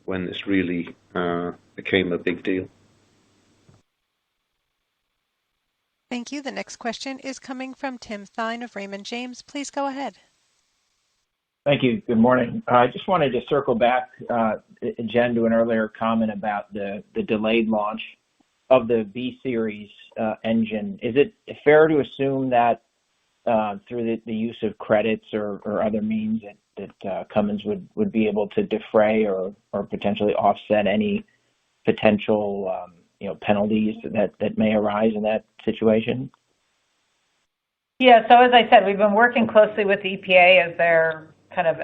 this really became a big deal. Thank you. The next question is coming from Tim Thein of Raymond James. Please go ahead. Thank you. Good morning. I just wanted to circle back, Jen, to an earlier comment about the delayed launch of the B Series engine. Is it fair to assume that through the use of credits or other means that Cummins would be able to defray or potentially offset any potential penalties that may arise in that situation? Yeah, so as I said, we've been working closely with the EPA as they're kind of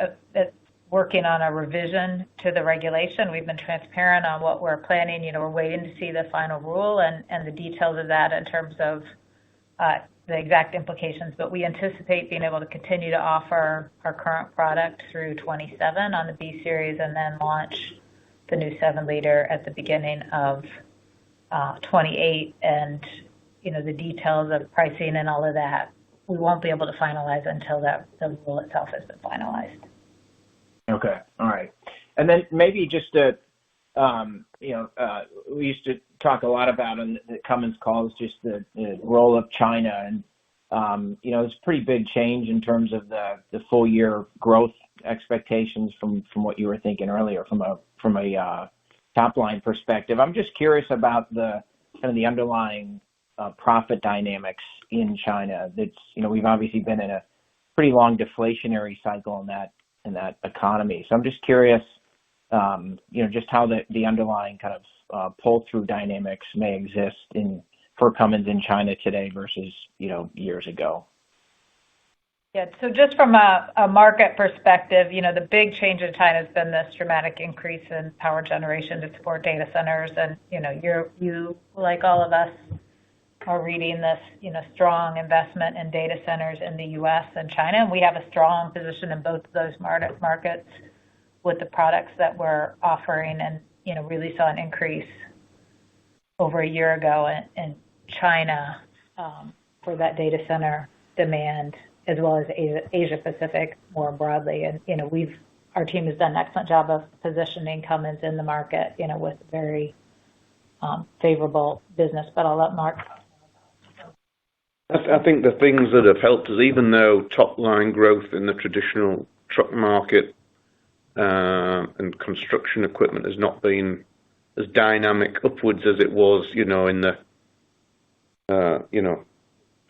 working on a revision to the regulation. We've been transparent on what we're planning. We're waiting to see the final rule and the details of that in terms of the exact implications. But we anticipate being able to continue to offer our current product through 27 on the B Series and then launch the new 7-liter at the beginning of 28. And, the details of pricing and all of that, we won't be able to finalize until the rule itself has been finalized. Okay. All right. And then maybe just we used to talk a lot about on the Cummins calls, just the role of China. And, it's a pretty big change in terms of the full year growth expectations from what you were thinking earlier from a top line perspective. I'm just curious about the kind of the underlying profit dynamics in China. That's, we've obviously been in a pretty long deflationary cycle in that economy. So I'm just curious, just how the underlying kind of pull-through dynamics may exist for Cummins in China today versus, years ago. Yeah. So just from a market perspective, the big change in China has been this dramatic increase in power generation to support data centers. And, you, like all of us, are reading this, strong investment in data centers in the U.S. and China. And we have a strong position in both of those markets with the products that we're offering, and, really saw an increase over a year ago in China for that data center demand, as well as Asia Pacific more broadly. And, our team has done an excellent job of positioning Cummins in the market, with very favorable business. But I'll let Mark. I think the things that have helped us, even though top line growth in the traditional truck market and construction equipment has not been as dynamic upwards as it was, in the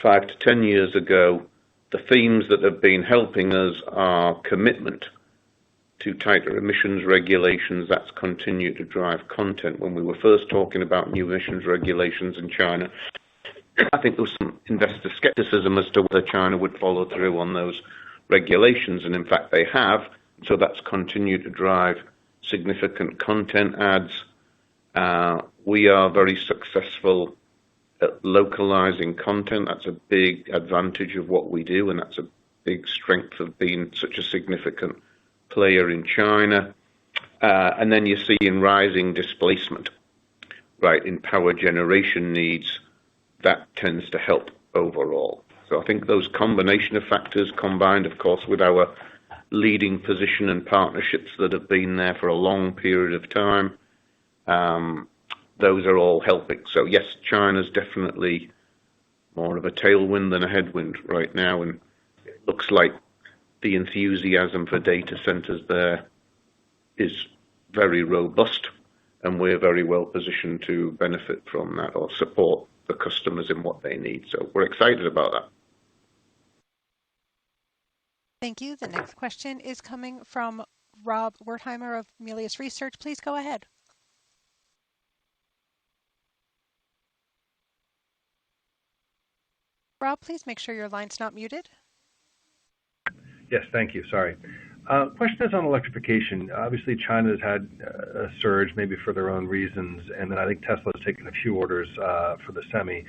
5 to 10 years ago, the themes that have been helping us are commitment to tighter emissions regulations. That's continued to drive content. When we were first talking about new emissions regulations in China, I think there was some investor skepticism as to whether China would follow through on those regulations, and in fact they have. So that's continued to drive significant content adds. We are very successful at localizing content. That's a big advantage of what we do, and that's a big strength of being such a significant player in China. And then you're seeing rising displacement, right, in power generation needs. That tends to help overall. So I think those combination of factors, combined, of course, with our leading position and partnerships that have been there for a long period of time, those are all helping. So yes, China's definitely more of a tailwind than a headwind right now, and it looks like the enthusiasm for data centers there is very robust, and we're very well positioned to benefit from that or support the customers in what they need. So we're excited about that. Thank you. The next question is coming from Rob Wertheimer of Melius Research. Please go ahead. Rob, please make sure your line's not muted. Yes, thank you. Sorry. Question is on electrification. Obviously, China has had a surge, maybe for their own reasons, and then I think Tesla has taken a few orders for the Semi.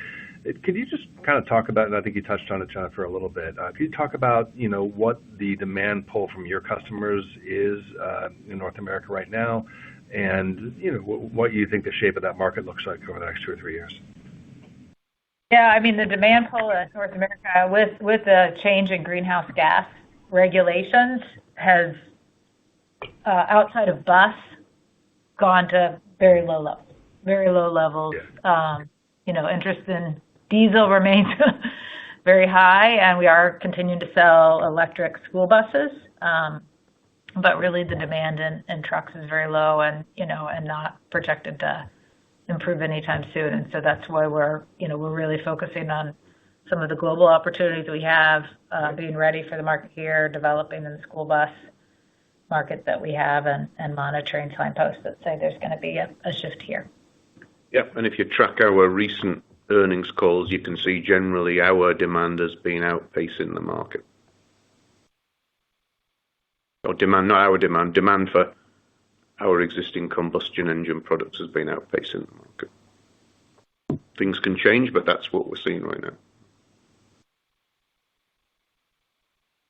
Could you just kind of talk about, and I think you touched on it, Jennifer, a little bit. Could you talk about, what the demand pull from your customers is in North America right now, and what you think the shape of that market looks like over the next 2 or 3 years? Yeah, the demand pull in North America with the change in greenhouse gas regulations has, outside of bus, gone to very low levels. Yeah. Interest in diesel remains very high, and we are continuing to sell electric school buses. But really the demand in trucks is very low and not projected to improve anytime soon. And so that's why we're really focusing on some of the global opportunities we have, being ready for the market here, developing in the school bus market that we have, and monitoring signposts that say there's going to be a shift here. Yep, and if you track our recent earnings calls, you can see generally our demand has been outpacing the market. Or demand, not our demand, demand for our existing combustion engine products has been outpacing the market. Things can change, but that's what we're seeing right now.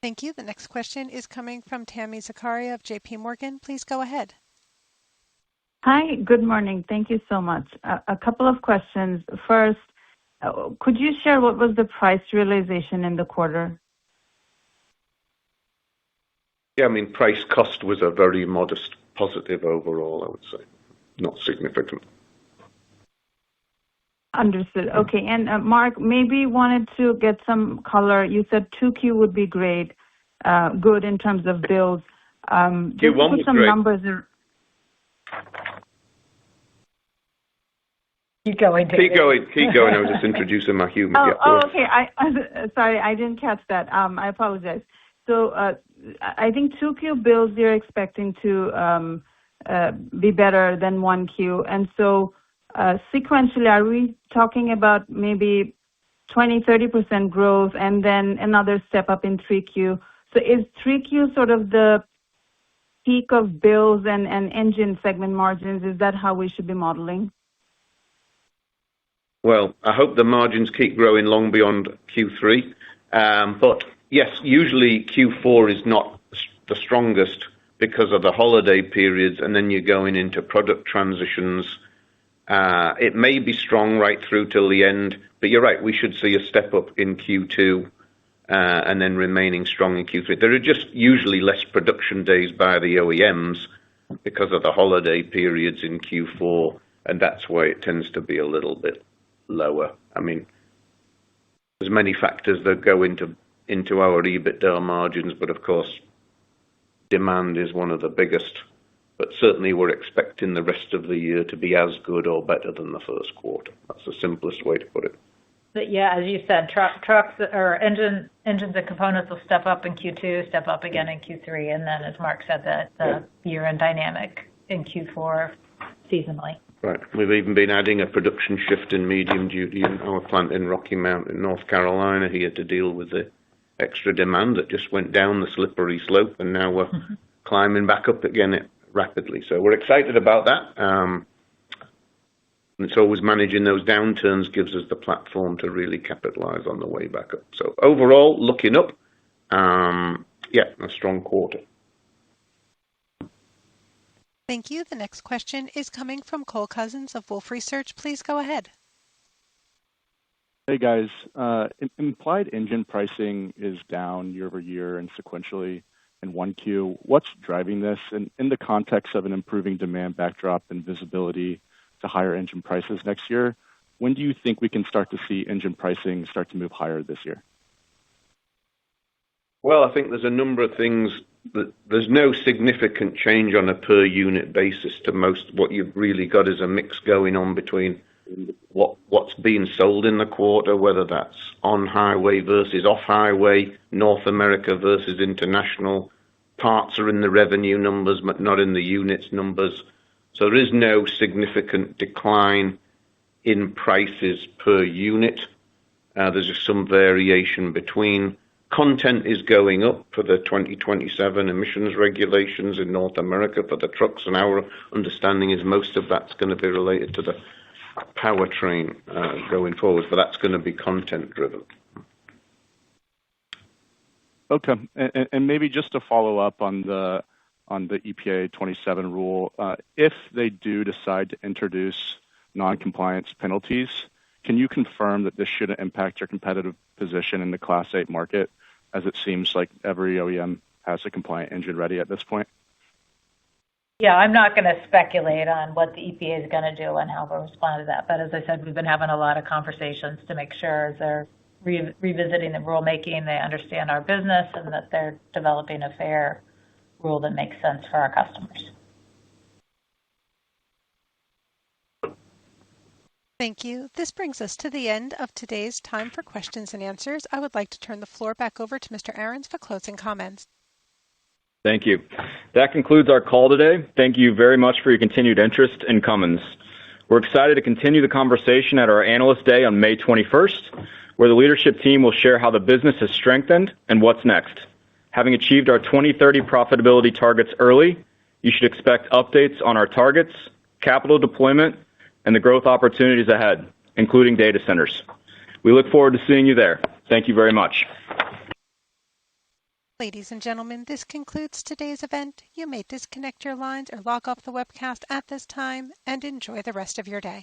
Thank you. The next question is coming from Tami Zakaria of JP Morgan. Please go ahead. Hi, good morning. Thank you so much. A couple of questions. First, could you share what was the price realization in the quarter? Yeah, price cost was a very modest positive overall, I would say. Not significant. Understood. Okay. And Mark, maybe wanted to get some color. You said 2Q would be great, good in terms of builds. Q1 was put some great. Numbers. Keep going, David. Keep going. I was just introducing my human. Okay. Sorry, I didn't catch that. I apologize. So I think 2Q builds you're expecting to be better than 1Q. And so sequentially, are we talking about maybe 20-30% growth and then another step up in 3Q? So is 3Q sort of the peak of bills and engine segment margins? Is that how we should be modeling? Well, I hope the margins keep growing long beyond Q3. But yes, usually Q4 is not the strongest because of the holiday periods, and then you're going into product transitions. It may be strong right through till the end, but you're right, we should see a step up in Q2 and then remaining strong in Q3. There are just usually less production days by the OEMs because of the holiday periods in Q4, and that's why it tends to be a little bit lower. I mean, there's many factors that go into our EBITDA margins, but of course, demand is one of the biggest. But certainly we're expecting the rest of the year to be as good or better than the first quarter. That's the simplest way to put it. But yeah, as you said, trucks or engines and components will step up in Q2, step up again in Q3, and then, as Mark said, the year-end dynamic in Q4 seasonally. Right. We've even been adding a production shift in medium duty in our plant in Rocky Mount in North Carolina here to deal with the extra demand that just went down the slippery slope, and now we're climbing back up again rapidly. So we're excited about that. And it's always managing those downturns gives us the platform to really capitalize on the way back up. So overall, looking up, a strong quarter. Thank you. The next question is coming from Cole Couzens of Wolfe Research. Please go ahead. Hey, guys. Implied engine pricing is down year-over-year and sequentially in 1Q. What's driving this? And in the context of an improving demand backdrop and visibility to higher engine prices next year, when do you think we can start to see engine pricing start to move higher this year? Well, I think there's a number of things. There's no significant change on a per unit basis to most. What you've really got is a mix going on between what's being sold in the quarter, whether that's on highway versus off highway, North America versus international. Parts are in the revenue numbers, but not in the units numbers. So there is no significant decline in prices per unit. There's just some variation between. Content is going up for the 2027 emissions regulations in North America for the trucks, and our understanding is most of that's going to be related to the powertrain going forward, but that's going to be content driven. Okay, and maybe just to follow up on the EPA 27 rule, if they do decide to introduce non-compliance penalties, can you confirm that this shouldn't impact your competitive position in the Class 8 market, as it seems like every OEM has a compliant engine ready at this point? Yeah, I'm not going to speculate on what the EPA is going to do and how they'll respond to that. But as I said, we've been having a lot of conversations to make sure as they're revisiting the rulemaking, they understand our business and that they're developing a fair rule that makes sense for our customers. Thank you. This brings us to the end of today's time for questions and answers. I would like to turn the floor back over to Mr. Ahrens for closing comments. Thank you. That concludes our call today. Thank you very much for your continued interest in Cummins. We're excited to continue the conversation at our Analyst Day on May 21st, where the leadership team will share how the business has strengthened and what's next. Having achieved our 2030 profitability targets early, you should expect updates on our targets, capital deployment, and the growth opportunities ahead, including data centers. We look forward to seeing you there. Thank you very much. Ladies and gentlemen, this concludes today's event. You may disconnect your lines or log off the webcast at this time and enjoy the rest of your day.